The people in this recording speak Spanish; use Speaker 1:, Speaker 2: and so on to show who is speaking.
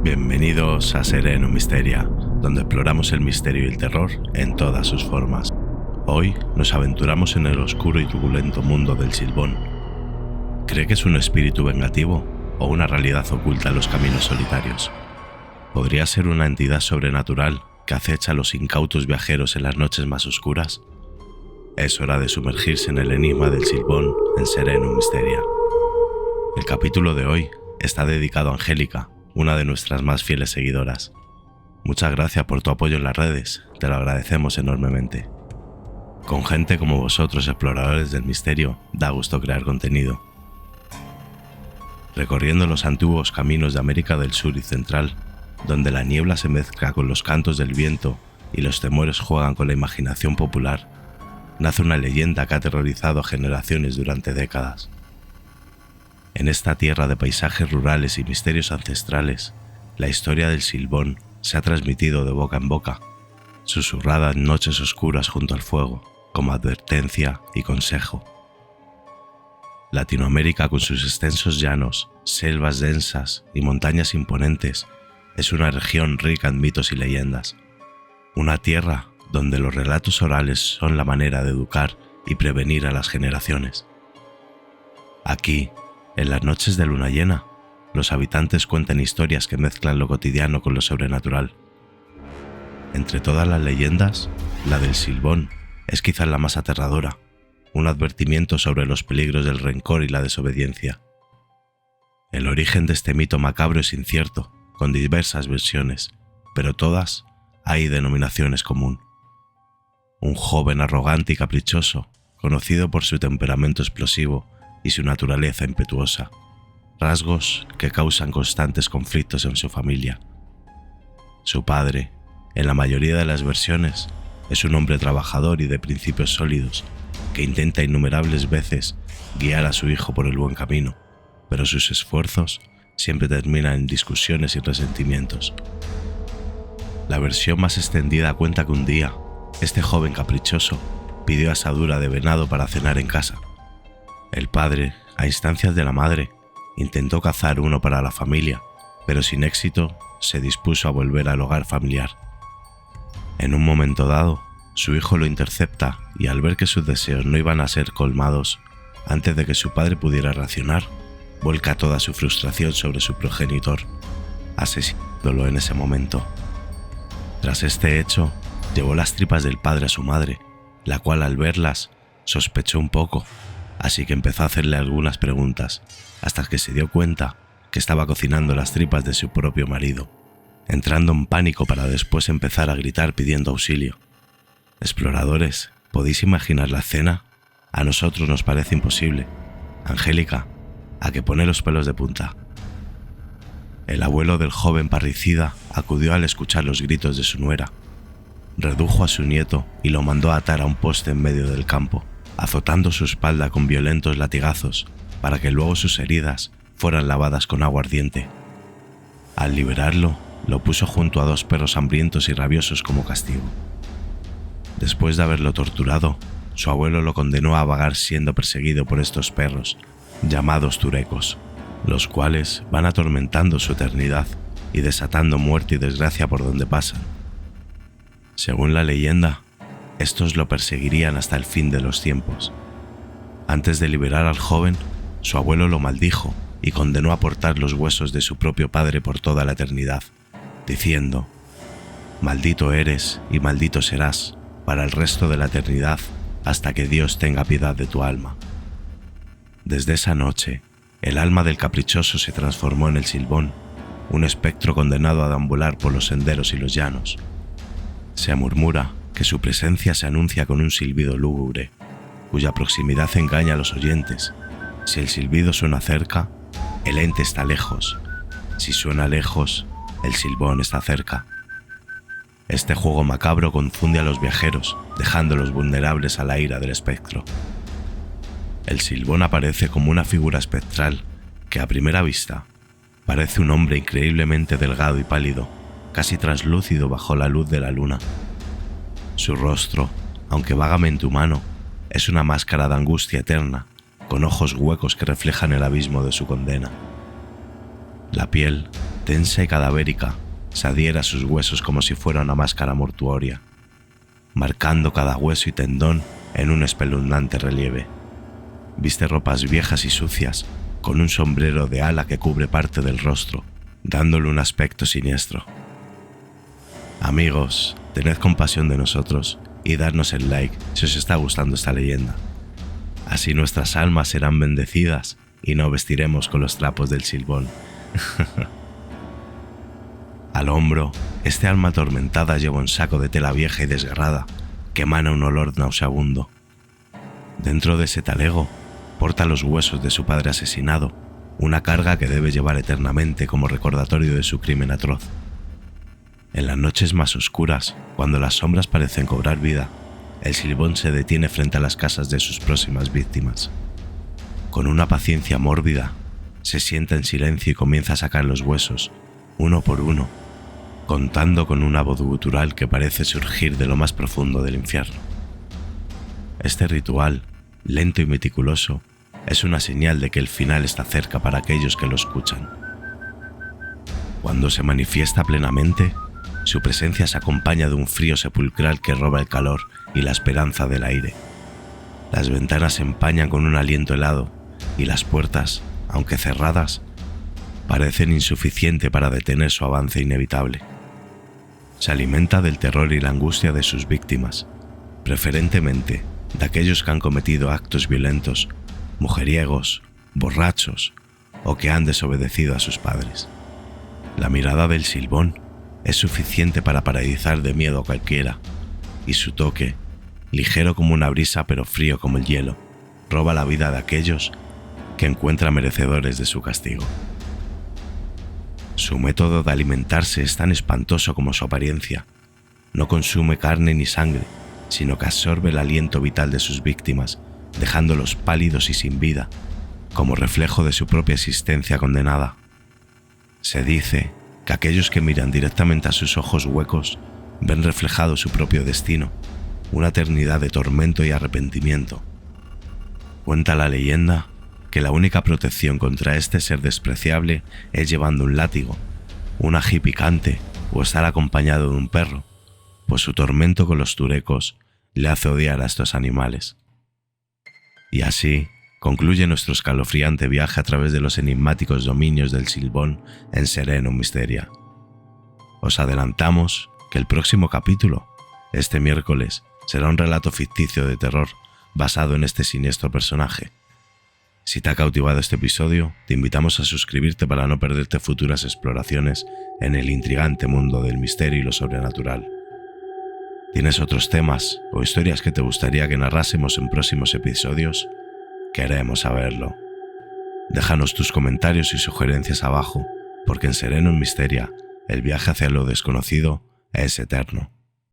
Speaker 1: Bienvenidos a Sereno Misteria, donde exploramos el misterio y el terror en todas sus formas. Hoy nos aventuramos en el oscuro y turbulento mundo del Silbón. ¿Cree que es un espíritu vengativo o una realidad oculta en los caminos solitarios? ¿Podría ser una entidad sobrenatural que acecha a los incautos viajeros en las noches más oscuras? Es hora de sumergirse en el enigma del Silbón en Sereno Misteria. El capítulo de hoy está dedicado a Angélica, una de nuestras más fieles seguidoras. Muchas gracias por tu apoyo en las redes, te lo agradecemos enormemente. Con gente como vosotros, exploradores del misterio, da gusto crear contenido. Recorriendo los antiguos caminos de América del Sur y Central, donde la niebla se mezcla con los cantos del viento y los temores juegan con la imaginación popular, nace una leyenda que ha aterrorizado a generaciones durante décadas. En esta tierra de paisajes rurales y misterios ancestrales, la historia del Silbón se ha transmitido de boca en boca, susurrada en noches oscuras junto al fuego, como advertencia y consejo. Latinoamérica, con sus extensos llanos, selvas densas y montañas imponentes, es una región rica en mitos y leyendas. Una tierra donde los relatos orales son la manera de educar y prevenir a las generaciones. Aquí, en las noches de luna llena, los habitantes cuentan historias que mezclan lo cotidiano con lo sobrenatural. Entre todas las leyendas, la del Silbón es quizás la más aterradora, un advertimiento sobre los peligros del rencor y la desobediencia. El origen de este mito macabro es incierto, con diversas versiones, pero todas hay denominaciones común. Un joven arrogante y caprichoso, conocido por su temperamento explosivo y su naturaleza impetuosa, rasgos que causan constantes conflictos en su familia. Su padre, en la mayoría de las versiones, es un hombre trabajador y de principios sólidos, que intenta innumerables veces guiar a su hijo por el buen camino, pero sus esfuerzos siempre terminan en discusiones y resentimientos. La versión más extendida cuenta que un día, este joven caprichoso pidió asadura de venado para cenar en casa. El padre, a instancias de la madre, intentó cazar uno para la familia, pero sin éxito se dispuso a volver al hogar familiar. En un momento dado, su hijo lo intercepta y al ver que sus deseos no iban a ser colmados, antes de que su padre pudiera racionar, vuelca toda su frustración sobre su progenitor, asesinándolo en ese momento. Tras este hecho, llevó las tripas del padre a su madre, la cual al verlas sospechó un poco, así que empezó a hacerle algunas preguntas, hasta que se dio cuenta que estaba cocinando las tripas de su propio marido, entrando en pánico para después empezar a gritar pidiendo auxilio. Exploradores, ¿podéis imaginar la escena? A nosotros nos parece imposible. Angélica, a que pone los pelos de punta. El abuelo del joven parricida acudió al escuchar los gritos de su nuera. Redujo a su nieto y lo mandó a atar a un poste en medio del campo, azotando su espalda con violentos latigazos para que luego sus heridas fueran lavadas con agua ardiente. Al liberarlo, lo puso junto a dos perros hambrientos y rabiosos como castigo. Después de haberlo torturado, su abuelo lo condenó a vagar siendo perseguido por estos perros, llamados turecos, los cuales van atormentando su eternidad y desatando muerte y desgracia por donde pasan. Según la leyenda, estos lo perseguirían hasta el fin de los tiempos. Antes de liberar al joven, su abuelo lo maldijo y condenó a portar los huesos de su propio padre por toda la eternidad, diciendo: «Maldito eres y maldito serás para el resto de la eternidad hasta que Dios tenga piedad de tu alma». Desde esa noche, el alma del caprichoso se transformó en el Silbón, un espectro condenado a deambular por los senderos y los llanos. Se murmura que su presencia se anuncia con un silbido lúgubre, cuya proximidad engaña a los oyentes. Si el silbido suena cerca, el ente está lejos. Si suena lejos, el Silbón está cerca. Este juego macabro confunde a los viajeros, dejándolos vulnerables a la ira del espectro. El Silbón aparece como una figura espectral que a primera vista parece un hombre increíblemente delgado y pálido, casi translúcido bajo la luz de la luna. Su rostro, aunque vagamente humano, es una máscara de angustia eterna, con ojos huecos que reflejan el abismo de su condena. La piel tensa y cadavérica, se adhiera a sus huesos como si fuera una máscara mortuoria, marcando cada hueso y tendón en un espeluznante relieve. Viste ropas viejas y sucias, con un sombrero de ala que cubre parte del rostro, dándole un aspecto siniestro. Amigos, tened compasión de nosotros y dadnos el like si os está gustando esta leyenda. Así nuestras almas serán bendecidas y no vestiremos con los trapos del Silbón. Al hombro, este alma atormentada lleva un saco de tela vieja y desgarrada que emana un olor nauseabundo. Dentro de ese talego, porta los huesos de su padre asesinado, una carga que debe llevar eternamente como recordatorio de su crimen atroz. En las noches más oscuras, cuando las sombras parecen cobrar vida, el Silbón se detiene frente a las casas de sus próximas víctimas. Con una paciencia mórbida, se sienta en silencio y comienza a sacar los huesos, uno por uno, contando con una voz gutural que parece surgir de lo más profundo del infierno. Este ritual, lento y meticuloso, es una señal de que el final está cerca para aquellos que lo escuchan. Cuando se manifiesta plenamente, su presencia se acompaña de un frío sepulcral que roba el calor y la esperanza del aire. Las ventanas se empañan con un aliento helado y las puertas, aunque cerradas, parecen insuficientes para detener su avance inevitable. Se alimenta del terror y la angustia de sus víctimas, preferentemente de aquellos que han cometido actos violentos, mujeriegos, borrachos o que han desobedecido a sus padres. La mirada del Silbón es suficiente para paralizar de miedo a cualquiera, y su toque, ligero como una brisa pero frío como el hielo, roba la vida de aquellos que encuentra merecedores de su castigo. Su método de alimentarse es tan espantoso como su apariencia. No consume carne ni sangre, sino que absorbe el aliento vital de sus víctimas, dejándolos pálidos y sin vida, como reflejo de su propia existencia condenada. Se dice que aquellos que miran directamente a sus ojos huecos ven reflejado su propio destino, una eternidad de tormento y arrepentimiento. Cuenta la leyenda que la única protección contra este ser despreciable es llevando un látigo, un ají picante o estar acompañado de un perro, pues su tormento con los turecos le hace odiar a estos animales. Y así concluye nuestro escalofriante viaje a través de los enigmáticos dominios del Silbón en Serenum Mysteria. Os adelantamos que el próximo capítulo, este miércoles, será un relato ficticio de terror basado en este siniestro personaje. Si te ha cautivado este episodio, te invitamos a suscribirte para no perderte futuras exploraciones en el intrigante mundo del misterio y lo sobrenatural. ¿Tienes otros temas o historias que te gustaría que narrásemos en próximos episodios? Queremos saberlo. Déjanos tus comentarios y sugerencias abajo, porque en Serenum Mysteria el viaje hacia lo desconocido es eterno.